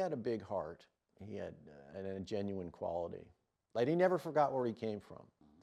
had a big heart. He had a genuine quality. Like, he never forgot where he came from.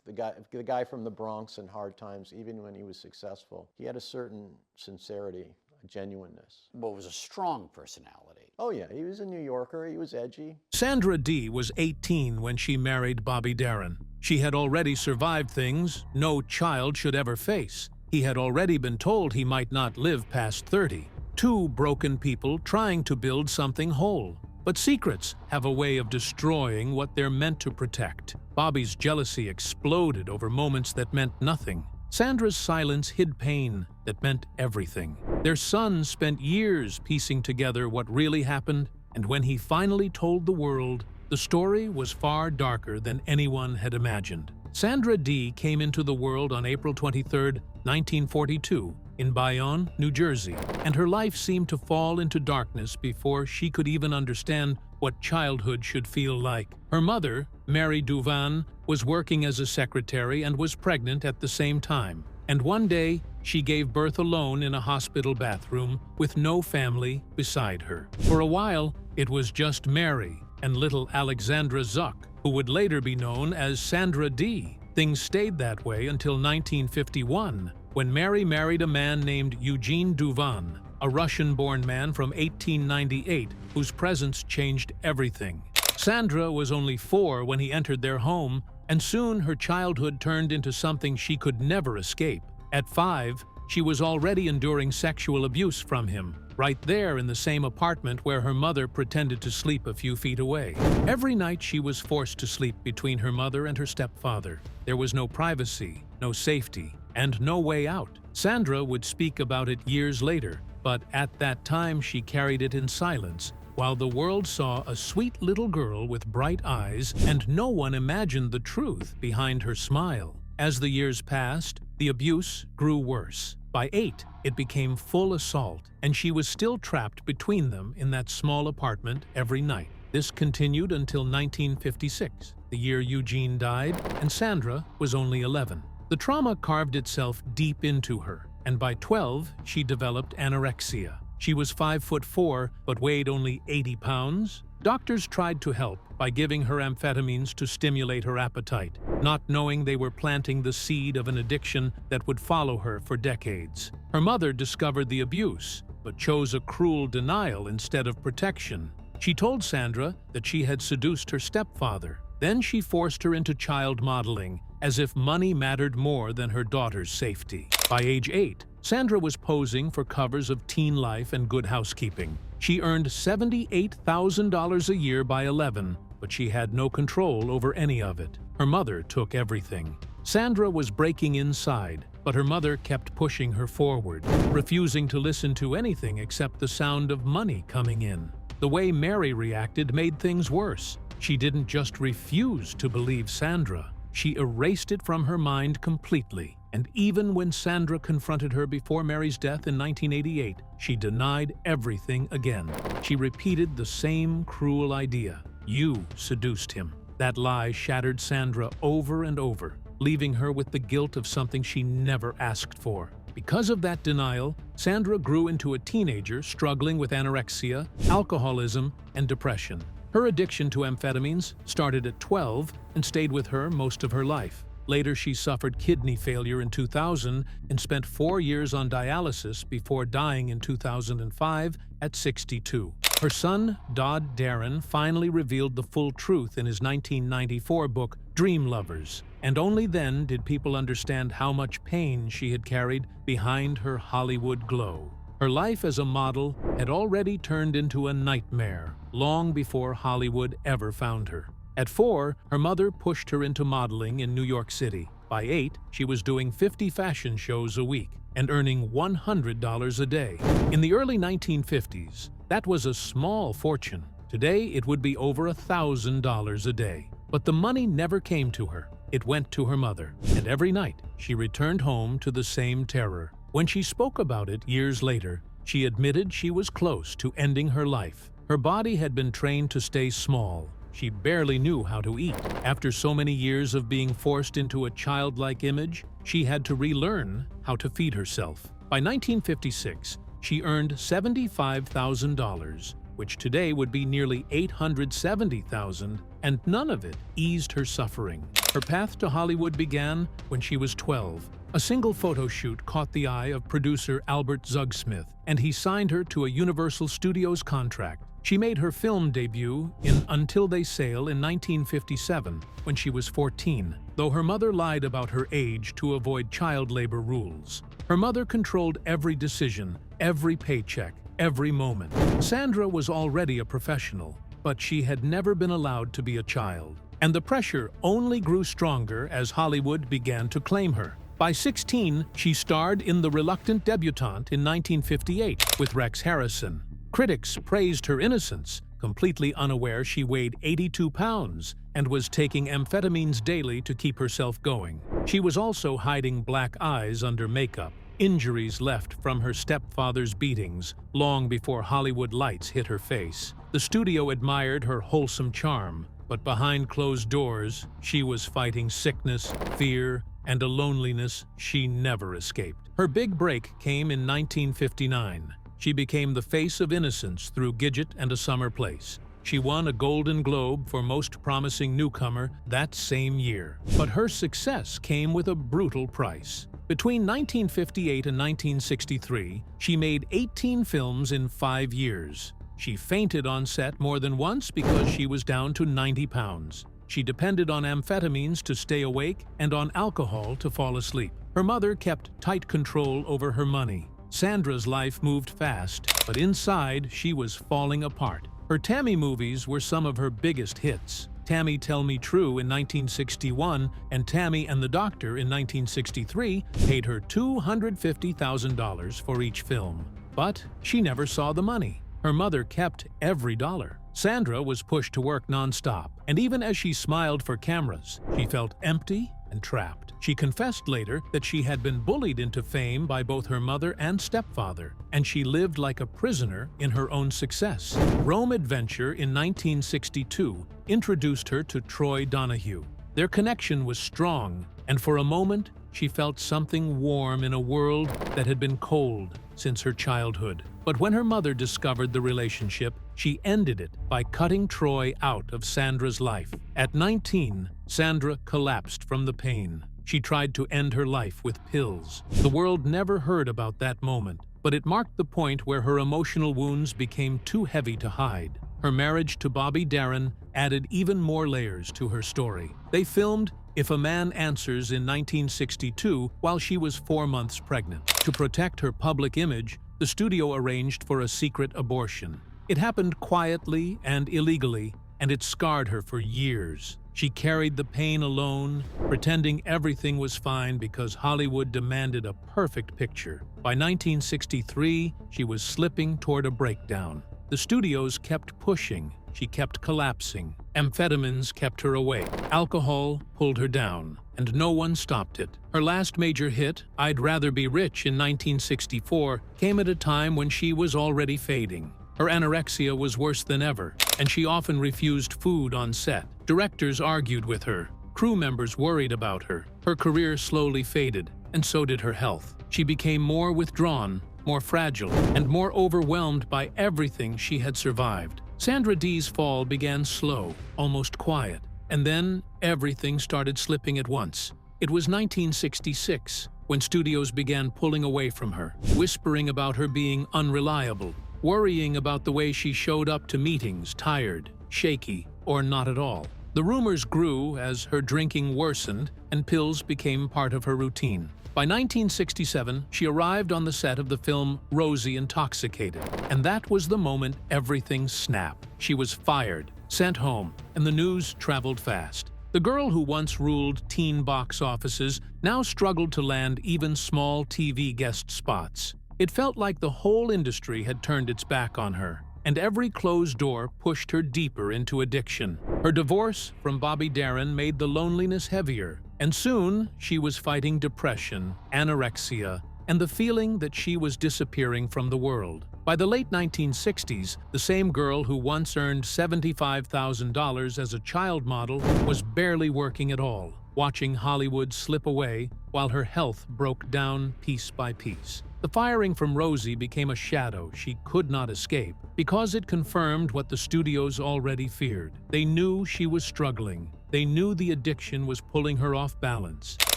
The guy from the Bronx in hard times, even when he was successful, he had a certain sincerity, a genuineness. Well, it was a strong personality. Oh yeah, he was a New Yorker, he was edgy. Sandra Dee was 18 when she married Bobby Darin. She had already survived things no child should ever face. He had already been told he might not live past 30. Two broken people trying to build something whole. But secrets have a way of destroying what they're meant to protect. Bobby's jealousy exploded over moments that meant nothing. Sandra's silence hid pain that meant everything. Their son spent years piecing together what really happened, and when he finally told the world, the story was far darker than anyone had imagined. Sandra Dee came into the world on April 23, 1942, in Bayonne, New Jersey, and her life seemed to fall into darkness before she could even understand what childhood should feel like. Her mother, Mary Duvin, was working as a secretary and was pregnant at the same time. And one day, she gave birth alone in a hospital bathroom with no family beside her. For a while, it was just Mary and little Alexandra Zuck, who would later be known as Sandra Dee. Things stayed that way until 1951, when Mary married a man named Eugene Duvin, a Russian-born man from 1898 whose presence changed everything. Sandra was only 4 when he entered their home, and soon her childhood turned into something she could never escape. At 5, she was already enduring sexual abuse from him, right there in the same apartment where her mother pretended to sleep a few feet away. Every night she was forced to sleep between her mother and her stepfather. There was no privacy, no safety, and no way out. Sandra would speak about it years later, but at that time she carried it in silence, while the world saw a sweet little girl with bright eyes, and no one imagined the truth behind her smile. As the years passed, the abuse grew worse. By 8, it became full assault, and she was still trapped between them in that small apartment every night. This continued until 1956, the year Eugene died, and Sandra was only 11. The trauma carved itself deep into her, and by 12, she developed anorexia. She was 5'4", but weighed only 80 pounds. Doctors tried to help by giving her amphetamines to stimulate her appetite, not knowing they were planting the seed of an addiction that would follow her for decades. Her mother discovered the abuse, but chose a cruel denial instead of protection. She told Sandra that she had seduced her stepfather. Then she forced her into child modeling, as if money mattered more than her daughter's safety. By age 8, Sandra was posing for covers of Teen Life and Good Housekeeping. She earned $78,000 a year by 11, but she had no control over any of it. Her mother took everything. Sandra was breaking inside, but her mother kept pushing her forward, refusing to listen to anything except the sound of money coming in. The way Mary reacted made things worse. She didn't just refuse to believe Sandra. She erased it from her mind completely. And even when Sandra confronted her before Mary's death in 1988, she denied everything again. She repeated the same cruel idea. You seduced him. That lie shattered Sandra over and over, leaving her with the guilt of something she never asked for. Because of that denial, Sandra grew into a teenager struggling with anorexia, alcoholism, and depression. Her addiction to amphetamines started at 12 and stayed with her most of her life. Later, she suffered kidney failure in 2000 and spent 4 years on dialysis before dying in 2005 at 62. Her son, Bobby Darin, finally revealed the full truth in his 1994 book, Dream Lovers, and only then did people understand how much pain she had carried behind her Hollywood glow. Her life as a model had already turned into a nightmare long before Hollywood ever found her. At 4, her mother pushed her into modeling in New York City. By 8, she was doing 50 fashion shows a week and earning $100 a day. In the early 1950s, that was a small fortune. Today, it would be over $1,000 a day. But the money never came to her. It went to her mother. And every night, she returned home to the same terror. When she spoke about it years later, she admitted she was close to ending her life. Her body had been trained to stay small. She barely knew how to eat. After so many years of being forced into a childlike image, she had to relearn how to feed herself. By 1956, she earned $75,000, which today would be nearly $870,000, and none of it eased her suffering. Her path to Hollywood began when she was 12. A single photo shoot caught the eye of producer Albert Zugsmith, and he signed her to a Universal Studios contract. She made her film debut in Until They Sail in 1957, when she was 14, though her mother lied about her age to avoid child labor rules. Her mother controlled every decision, every paycheck, every moment. Sandra was already a professional, but she had never been allowed to be a child. And the pressure only grew stronger as Hollywood began to claim her. By 16, she starred in The Reluctant Debutante in 1958 with Rex Harrison. Critics praised her innocence, completely unaware she weighed 82 pounds and was taking amphetamines daily to keep herself going. She was also hiding black eyes under makeup, injuries left from her stepfather's beatings long before Hollywood lights hit her face. The studio admired her wholesome charm, but behind closed doors, she was fighting sickness, fear, and a loneliness she never escaped. Her big break came in 1959. She became the face of innocence through Gidget and A Summer Place. She won a Golden Globe for Most Promising Newcomer that same year. But her success came with a brutal price. Between 1958 and 1963, she made 18 films in 5 years. She fainted on set more than once because she was down to 90 pounds. She depended on amphetamines to stay awake and on alcohol to fall asleep. Her mother kept tight control over her money. Sandra's life moved fast, but inside she was falling apart. Her Tammy movies were some of her biggest hits. Tammy Tell Me True in 1961 and Tammy and the Doctor in 1963 paid her $250,000 for each film. But she never saw the money. Her mother kept every dollar. Sandra was pushed to work nonstop, and even as she smiled for cameras, she felt empty and trapped. She confessed later that she had been bullied into fame by both her mother and stepfather, and she lived like a prisoner in her own success. Rome Adventure in 1962 introduced her to Troy Donahue. Their connection was strong, and for a moment, she felt something warm in a world that had been cold since her childhood. But when her mother discovered the relationship, she ended it by cutting Troy out of Sandra's life. At 19, Sandra collapsed from the pain. She tried to end her life with pills. The world never heard about that moment, but it marked the point where her emotional wounds became too heavy to hide. Her marriage to Bobby Darin added even more layers to her story. They filmed If a Man Answers in 1962 while she was 4 months pregnant. To protect her public image, the studio arranged for a secret abortion. It happened quietly and illegally, and it scarred her for years. She carried the pain alone, pretending everything was fine because Hollywood demanded a perfect picture. By 1963, she was slipping toward a breakdown. The studios kept pushing. She kept collapsing. Amphetamines kept her awake. Alcohol pulled her down, and no one stopped it. Her last major hit, I'd Rather Be Rich in 1964, came at a time when she was already fading. Her anorexia was worse than ever, and she often refused food on set. Directors argued with her. Crew members worried about her. Her career slowly faded, and so did her health. She became more withdrawn, more fragile, and more overwhelmed by everything she had survived. Sandra Dee's fall began slow, almost quiet, and then everything started slipping at once. It was 1966 when studios began pulling away from her, whispering about her being unreliable, worrying about the way she showed up to meetings tired, shaky, or not at all. The rumors grew as her drinking worsened and pills became part of her routine. By 1967, she arrived on the set of the film Rosie Intoxicated, and that was the moment everything snapped. She was fired, sent home, and the news traveled fast. The girl who once ruled teen box offices now struggled to land even small TV guest spots. It felt like the whole industry had turned its back on her, and every closed door pushed her deeper into addiction. Her divorce from Bobby Darin made the loneliness heavier, and soon she was fighting depression, anorexia, and the feeling that she was disappearing from the world. By the late 1960s, the same girl who once earned $75,000 as a child model was barely working at all. watching Hollywood slip away while her health broke down piece by piece. The firing from Rosie became a shadow she could not escape because it confirmed what the studios already feared. They knew she was struggling. They knew the addiction was pulling her off balance,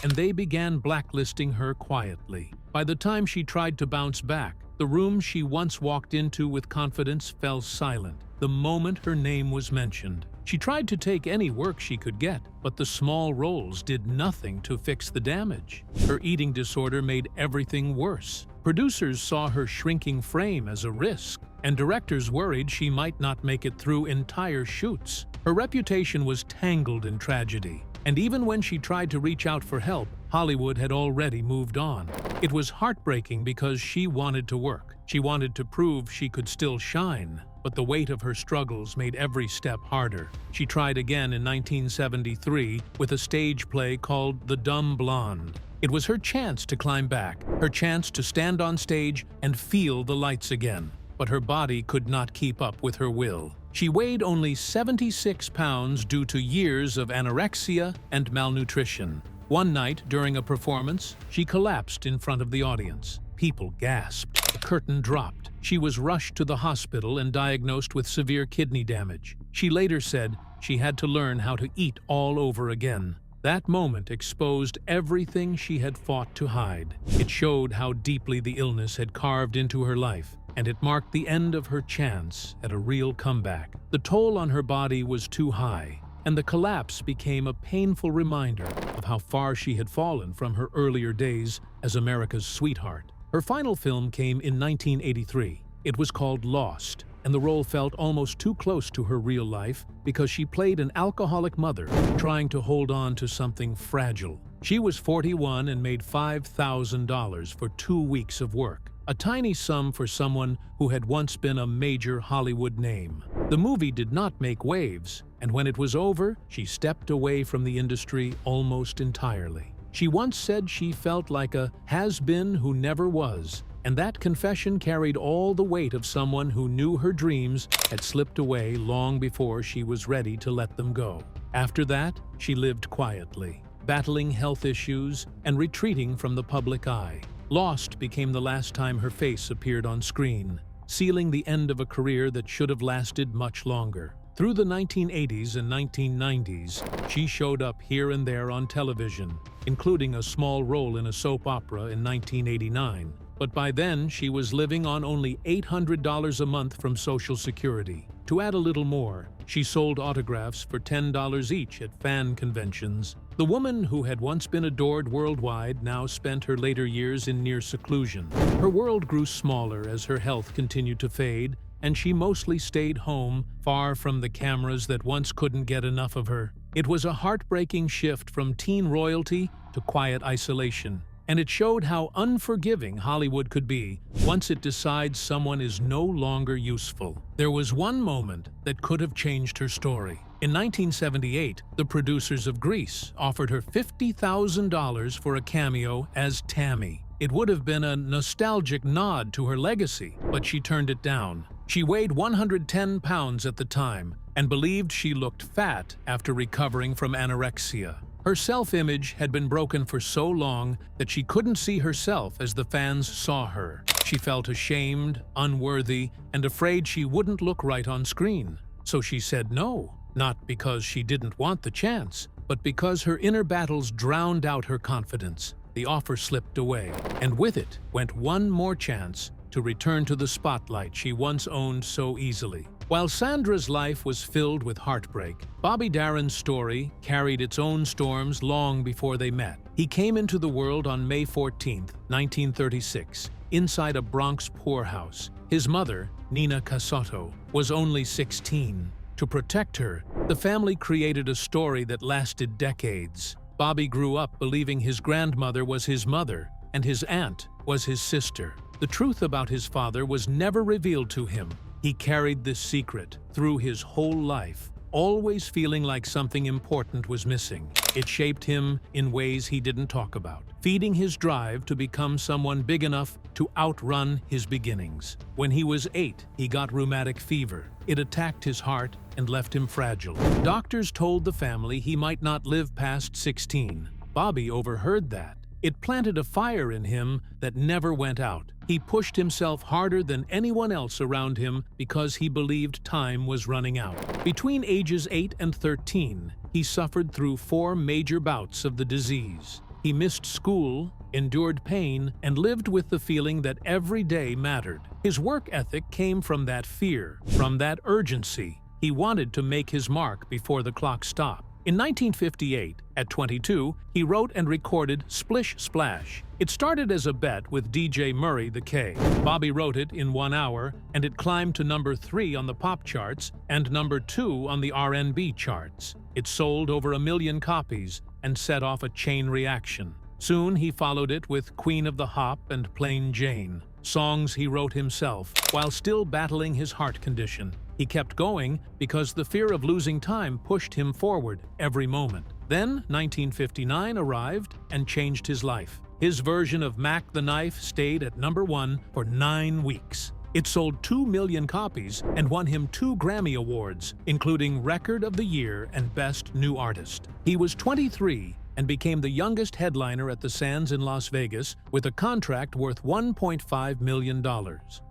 and they began blacklisting her quietly. By the time she tried to bounce back, the room she once walked into with confidence fell silent the moment her name was mentioned. She tried to take any work she could get, but the small roles did nothing to fix the damage. Her eating disorder made everything worse. Producers saw her shrinking frame as a risk, and directors worried she might not make it through entire shoots. Her reputation was tangled in tragedy, and even when she tried to reach out for help, Hollywood had already moved on. It was heartbreaking because she wanted to work. She wanted to prove she could still shine, but the weight of her struggles made every step harder. She tried again in 1973 with a stage play called The Dumb Blonde. It was her chance to climb back, her chance to stand on stage and feel the lights again. But her body could not keep up with her will. She weighed only 76 pounds due to years of anorexia and malnutrition. One night during a performance, she collapsed in front of the audience. People gasped. The curtain dropped. She was rushed to the hospital and diagnosed with severe kidney damage. She later said she had to learn how to eat all over again. That moment exposed everything she had fought to hide. It showed how deeply the illness had carved into her life, and it marked the end of her chance at a real comeback. The toll on her body was too high, and the collapse became a painful reminder of how far she had fallen from her earlier days as America's sweetheart. Her final film came in 1983. It was called Lost, and the role felt almost too close to her real life because she played an alcoholic mother trying to hold on to something fragile. She was 41 and made $5,000 for 2 weeks of work, a tiny sum for someone who had once been a major Hollywood name. The movie did not make waves, and when it was over, she stepped away from the industry almost entirely. She once said she felt like a has-been who never was, and that confession carried all the weight of someone who knew her dreams had slipped away long before she was ready to let them go. After that, she lived quietly, battling health issues and retreating from the public eye. Lost became the last time her face appeared on screen, sealing the end of a career that should have lasted much longer. Through the 1980s and 1990s, she showed up here and there on television, including a small role in a soap opera in 1989. But by then, she was living on only $800 a month from Social Security. To add a little more, she sold autographs for $10 each at fan conventions. The woman who had once been adored worldwide now spent her later years in near seclusion. Her world grew smaller as her health continued to fade, and she mostly stayed home, far from the cameras that once couldn't get enough of her. It was a heartbreaking shift from teen royalty to quiet isolation, and it showed how unforgiving Hollywood could be once it decides someone is no longer useful. There was one moment that could have changed her story. In 1978, the producers of Grease offered her $50,000 for a cameo as Tammy. It would have been a nostalgic nod to her legacy, but she turned it down. She weighed 110 pounds at the time and believed she looked fat after recovering from anorexia. Her self-image had been broken for so long that she couldn't see herself as the fans saw her. She felt ashamed, unworthy, and afraid she wouldn't look right on screen. So she said no, not because she didn't want the chance, but because her inner battles drowned out her confidence. The offer slipped away, and with it went one more chance to return to the spotlight she once owned so easily. While Sandra's life was filled with heartbreak, Bobby Darin's story carried its own storms long before they met. He came into the world on May 14, 1936, inside a Bronx poorhouse. His mother, Nina Casotto, was only 16. To protect her, the family created a story that lasted decades. Bobby grew up believing his grandmother was his mother and his aunt was his sister. The truth about his father was never revealed to him. He carried this secret through his whole life. always feeling like something important was missing. It shaped him in ways he didn't talk about, feeding his drive to become someone big enough to outrun his beginnings. When he was 8, he got rheumatic fever. It attacked his heart and left him fragile. Doctors told the family he might not live past 16. Bobby overheard that. It planted a fire in him that never went out. He pushed himself harder than anyone else around him because he believed time was running out. Between ages 8 and 13, he suffered through 4 major bouts of the disease. He missed school, endured pain, and lived with the feeling that every day mattered. His work ethic came from that fear, from that urgency. He wanted to make his mark before the clock stopped. In 1958, at 22, he wrote and recorded Splish Splash. It started as a bet with DJ Murray the K. Bobby wrote it in 1 hour, and it climbed to number 3 on the pop charts and number 2 on the R&B charts. It sold over 1 million copies and set off a chain reaction. Soon he followed it with Queen of the Hop and Plain Jane, songs he wrote himself while still battling his heart condition. He kept going because the fear of losing time pushed him forward every moment. Then 1959 arrived and changed his life. His version of Mac the Knife stayed at number 1 for 9 weeks. It sold 2 million copies and won him 2 Grammy Awards, including Record of the Year and Best New Artist. He was 23 and became the youngest headliner at the Sands in Las Vegas with a contract worth $1.5 million.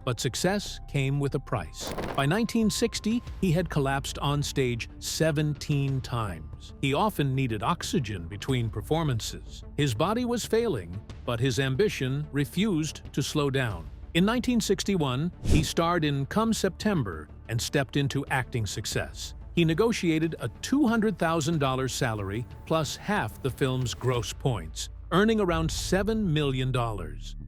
But success came with a price. By 1960, he had collapsed on stage 17 times. He often needed oxygen between performances. His body was failing, but his ambition refused to slow down. In 1961, he starred in Come September and stepped into acting success. He negotiated a $200,000 salary plus half the film's gross points, earning around $7 million.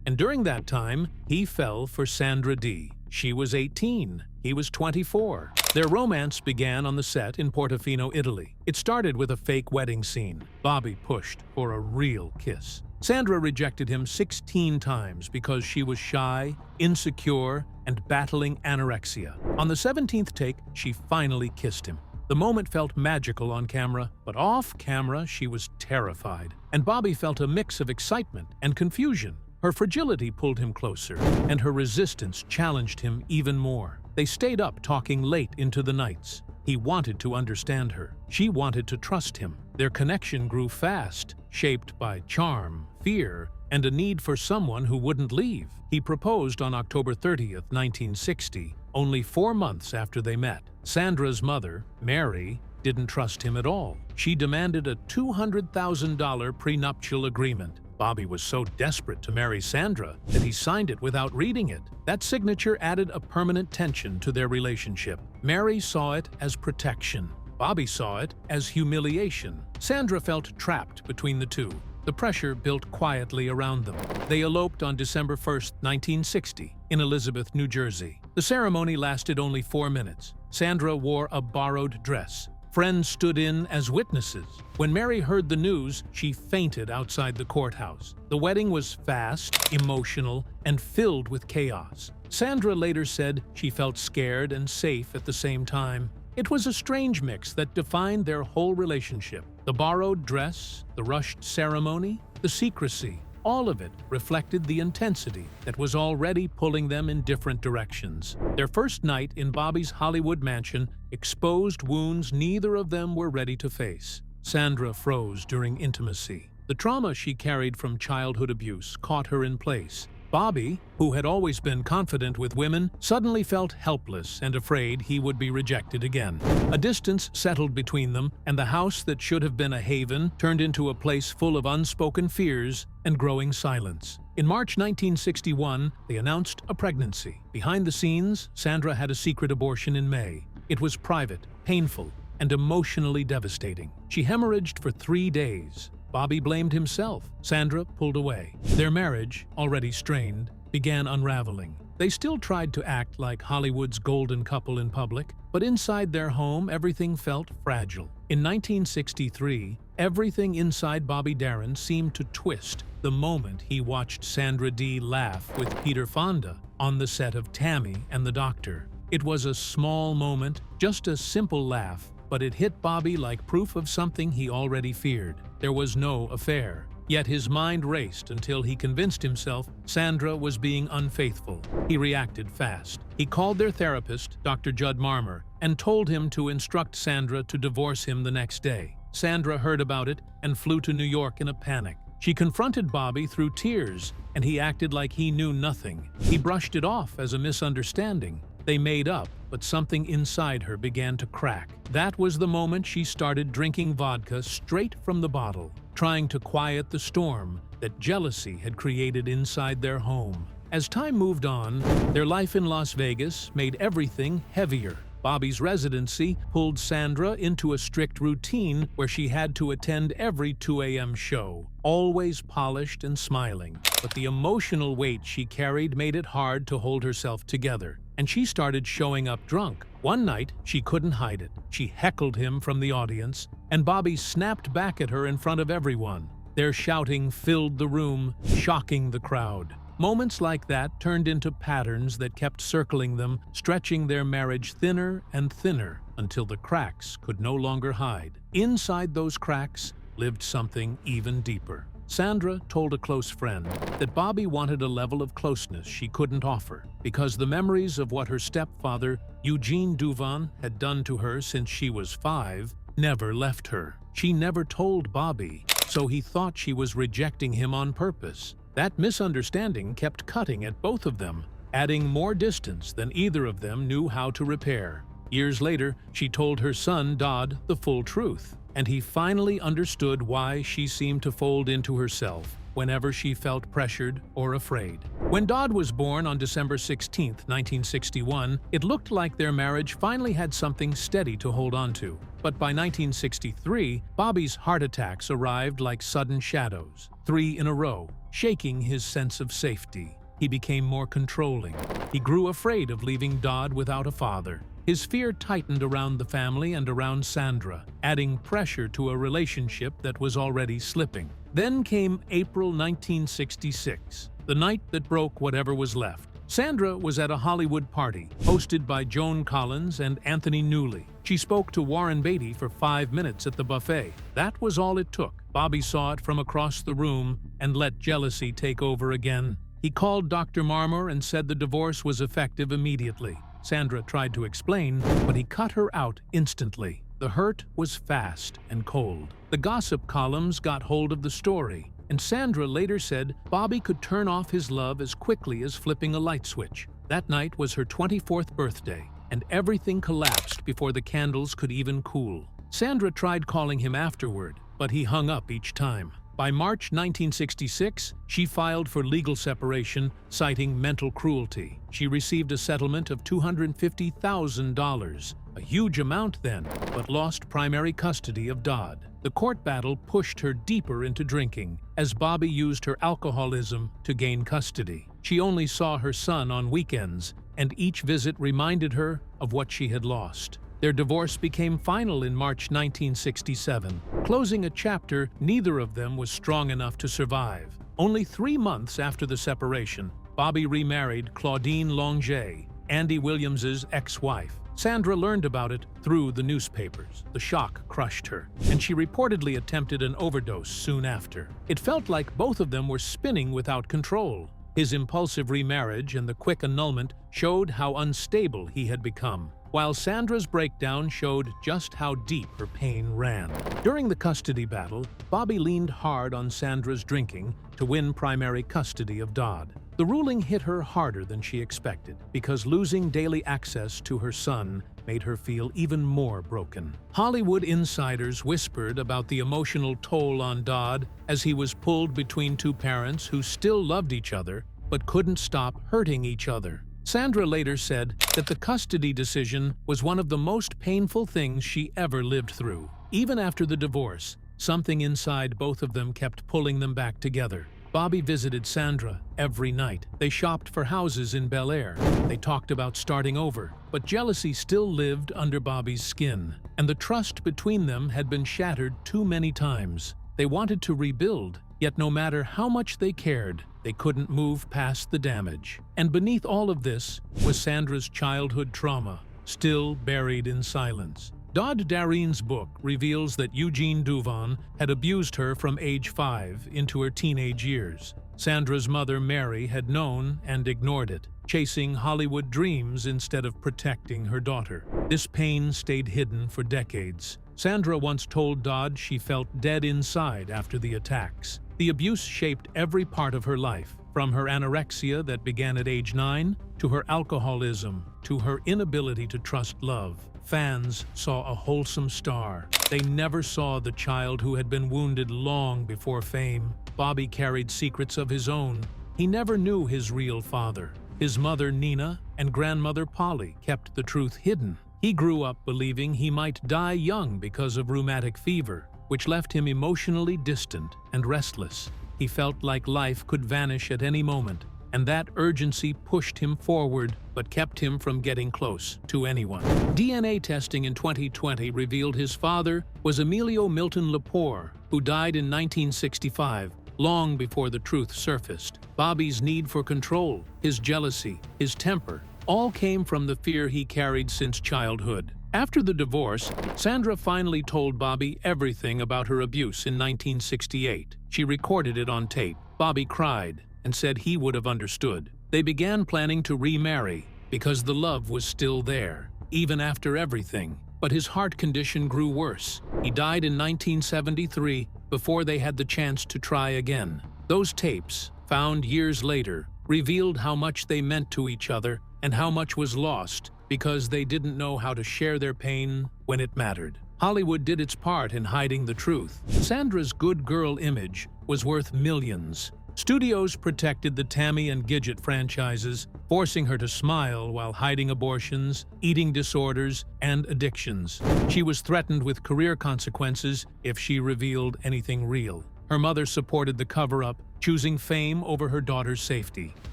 And during that time, he fell for Sandra Dee. She was 18. He was 24. Their romance began on the set in Portofino, Italy. It started with a fake wedding scene. Bobby pushed for a real kiss. Sandra rejected him 16 times because she was shy, insecure, and battling anorexia. On the 17th take, she finally kissed him. The moment felt magical on camera, but off camera she was terrified. And Bobby felt a mix of excitement and confusion. Her fragility pulled him closer, and her resistance challenged him even more. They stayed up talking late into the nights. He wanted to understand her. She wanted to trust him. Their connection grew fast, shaped by charm, fear, and a need for someone who wouldn't leave. He proposed on October 30th, 1960, only 4 months after they met. Sandra's mother, Mary, didn't trust him at all. She demanded a $200,000 prenuptial agreement. Bobby was so desperate to marry Sandra that he signed it without reading it. That signature added a permanent tension to their relationship. Mary saw it as protection. Bobby saw it as humiliation. Sandra felt trapped between the two. The pressure built quietly around them. They eloped on December 1st, 1960, in Elizabeth, New Jersey. The ceremony lasted only 4 minutes. Sandra wore a borrowed dress. Friends stood in as witnesses. When Mary heard the news, she fainted outside the courthouse. The wedding was fast, emotional, and filled with chaos. Sandra later said she felt scared and safe at the same time. It was a strange mix that defined their whole relationship. The borrowed dress, the rushed ceremony, the secrecy, all of it reflected the intensity that was already pulling them in different directions. Their first night in Bobby's Hollywood mansion exposed wounds neither of them were ready to face. Sandra froze during intimacy. The trauma she carried from childhood abuse caught her in place. Bobby, who had always been confident with women, suddenly felt helpless and afraid he would be rejected again. A distance settled between them, and the house that should have been a haven turned into a place full of unspoken fears and growing silence. In March 1961, they announced a pregnancy. Behind the scenes, Sandra had a secret abortion in May. It was private, painful, and emotionally devastating. She hemorrhaged for 3 days. Bobby blamed himself. Sandra pulled away. Their marriage, already strained, began unraveling. They still tried to act like Hollywood's golden couple in public, but inside their home, everything felt fragile. In 1963, everything inside Bobby Darin seemed to twist the moment he watched Sandra Dee laugh with Peter Fonda on the set of Tammy and the Doctor. It was a small moment, just a simple laugh, but it hit Bobby like proof of something he already feared. There was no affair. Yet his mind raced until he convinced himself Sandra was being unfaithful. He reacted fast. He called their therapist, Dr. Judd Marmer, and told him to instruct Sandra to divorce him the next day. Sandra heard about it and flew to New York in a panic. She confronted Bobby through tears, and he acted like he knew nothing. He brushed it off as a misunderstanding. They made up, but something inside her began to crack. That was the moment she started drinking vodka straight from the bottle, trying to quiet the storm that jealousy had created inside their home. As time moved on, their life in Las Vegas made everything heavier. Bobby's residency pulled Sandra into a strict routine where she had to attend every 2 a.m. show, always polished and smiling. But the emotional weight she carried made it hard to hold herself together, and she started showing up drunk. One night, she couldn't hide it. She heckled him from the audience, and Bobby snapped back at her in front of everyone. Their shouting filled the room, shocking the crowd. Moments like that turned into patterns that kept circling them, stretching their marriage thinner and thinner until the cracks could no longer hide. Inside those cracks lived something even deeper. Sandra told a close friend that Bobby wanted a level of closeness she couldn't offer because the memories of what her stepfather, Eugene Duvon, had done to her since she was 5 never left her. She never told Bobby, so he thought she was rejecting him on purpose. That misunderstanding kept cutting at both of them, adding more distance than either of them knew how to repair. Years later, she told her son, Dodd, the full truth, and he finally understood why she seemed to fold into herself whenever she felt pressured or afraid. When Dodd was born on December 16, 1961, it looked like their marriage finally had something steady to hold on to. But by 1963, Bobby's heart attacks arrived like sudden shadows, 3 in a row, shaking his sense of safety. He became more controlling. He grew afraid of leaving Dodd without a father. His fear tightened around the family and around Sandra, adding pressure to a relationship that was already slipping. Then came April 1966, the night that broke whatever was left. Sandra was at a Hollywood party, hosted by Joan Collins and Anthony Newley. She spoke to Warren Beatty for 5 minutes at the buffet. That was all it took. Bobby saw it from across the room and let jealousy take over again. He called Dr. Marmer and said the divorce was effective immediately. Sandra tried to explain, but he cut her out instantly. The hurt was fast and cold. The gossip columns got hold of the story, and Sandra later said Bobby could turn off his love as quickly as flipping a light switch. That night was her 24th birthday, and everything collapsed before the candles could even cool. Sandra tried calling him afterward, but he hung up each time. By March 1966, she filed for legal separation, citing mental cruelty. She received a settlement of $250,000, a huge amount then, but lost primary custody of Dodd. The court battle pushed her deeper into drinking, as Bobby used her alcoholism to gain custody. She only saw her son on weekends, and each visit reminded her of what she had lost. Their divorce became final in March 1967, closing a chapter neither of them was strong enough to survive. Only 3 months after the separation, Bobby remarried Claudine Longet, Andy Williams's ex-wife. Sandra learned about it through the newspapers. The shock crushed her, and she reportedly attempted an overdose soon after. It felt like both of them were spinning without control. His impulsive remarriage and the quick annulment showed how unstable he had become, while Sandra's breakdown showed just how deep her pain ran. During the custody battle, Bobby leaned hard on Sandra's drinking to win primary custody of Dodd. The ruling hit her harder than she expected, because losing daily access to her son made her feel even more broken. Hollywood insiders whispered about the emotional toll on Dodd as he was pulled between 2 parents who still loved each other but couldn't stop hurting each other. Sandra later said that the custody decision was one of the most painful things she ever lived through. Even after the divorce, something inside both of them kept pulling them back together. Bobby visited Sandra every night. They shopped for houses in Bel Air. They talked about starting over, but jealousy still lived under Bobby's skin, and the trust between them had been shattered too many times. They wanted to rebuild, yet no matter how much they cared, they couldn't move past the damage. And beneath all of this was Sandra's childhood trauma, still buried in silence. Dodd Darin's book reveals that Eugene Duvon had abused her from age 5 into her teenage years. Sandra's mother, Mary, had known and ignored it, chasing Hollywood dreams instead of protecting her daughter. This pain stayed hidden for decades. Sandra once told Dodd she felt dead inside after the attacks. The abuse shaped every part of her life, from her anorexia that began at age 9, to her alcoholism, to her inability to trust love. Fans saw a wholesome star. They never saw the child who had been wounded long before fame. Bobby carried secrets of his own. He never knew his real father. His mother, Nina, and grandmother, Polly, kept the truth hidden. He grew up believing he might die young because of rheumatic fever, which left him emotionally distant and restless. He felt like life could vanish at any moment, and that urgency pushed him forward but kept him from getting close to anyone. DNA testing in 2020 revealed his father was Emilio Milton Lepore, who died in 1965, long before the truth surfaced. Bobby's need for control, his jealousy, his temper, all came from the fear he carried since childhood. After the divorce, Sandra finally told Bobby everything about her abuse in 1968. She recorded it on tape. Bobby cried and said he would have understood. They began planning to remarry because the love was still there, even after everything. But his heart condition grew worse. He died in 1973 before they had the chance to try again. Those tapes, found years later, revealed how much they meant to each other and how much was lost because they didn't know how to share their pain when it mattered. Hollywood did its part in hiding the truth. Sandra's good girl image was worth millions. Studios protected the Tammy and Gidget franchises, forcing her to smile while hiding abortions, eating disorders, and addictions. She was threatened with career consequences if she revealed anything real. Her mother supported the cover-up, choosing fame over her daughter's safety.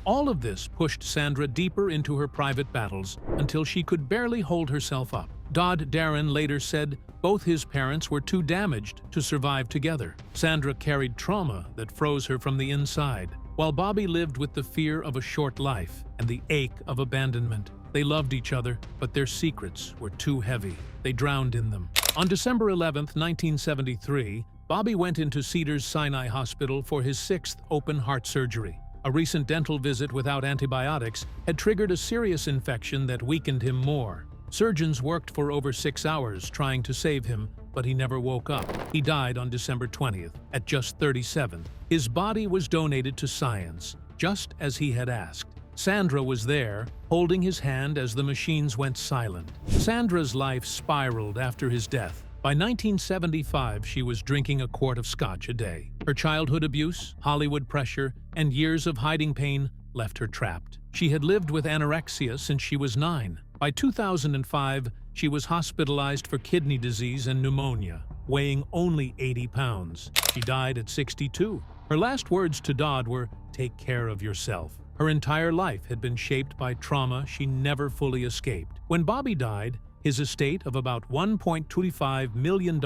All of this pushed Sandra deeper into her private battles until she could barely hold herself up. Dodd Darin later said both his parents were too damaged to survive together. Sandra carried trauma that froze her from the inside, while Bobby lived with the fear of a short life and the ache of abandonment. They loved each other, but their secrets were too heavy. They drowned in them. On December 11, 1973, Bobby went into Cedars-Sinai Hospital for his 6th open heart surgery. A recent dental visit without antibiotics had triggered a serious infection that weakened him more. Surgeons worked for over 6 hours trying to save him, but he never woke up. He died on December 20th, at just 37. His body was donated to science, just as he had asked. Sandra was there, holding his hand as the machines went silent. Sandra's life spiraled after his death. By 1975, she was drinking a quart of scotch a day. Her childhood abuse, Hollywood pressure, and years of hiding pain left her trapped. She had lived with anorexia since she was 9. By 2005, she was hospitalized for kidney disease and pneumonia, weighing only 80 pounds. She died at 62. Her last words to Dodd were, "Take care of yourself." Her entire life had been shaped by trauma she never fully escaped. When Bobby died, his estate of about $1.25 million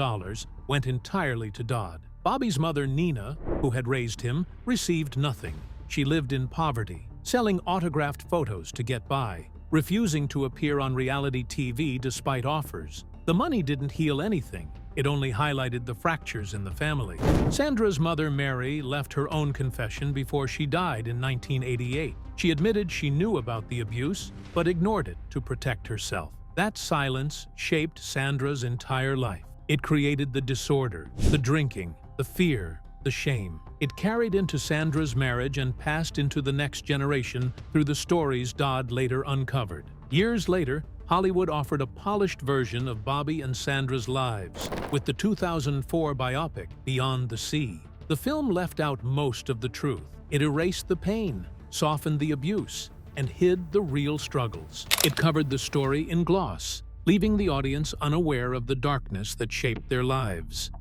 went entirely to Dodd. Bobby's mother, Nina, who had raised him, received nothing. She lived in poverty, selling autographed photos to get by, refusing to appear on reality TV despite offers. The money didn't heal anything. It only highlighted the fractures in the family. Sandra's mother, Mary, left her own confession before she died in 1988. She admitted she knew about the abuse, but ignored it to protect herself. That silence shaped Sandra's entire life. It created the disorder, the drinking, the fear, the shame. It carried into Sandra's marriage and passed into the next generation through the stories Dodd later uncovered. Years later, Hollywood offered a polished version of Bobby and Sandra's lives with the 2004 biopic Beyond the Sea. The film left out most of the truth. It erased the pain, softened the abuse, and hid the real struggles. It covered the story in gloss, leaving the audience unaware of the darkness that shaped their lives.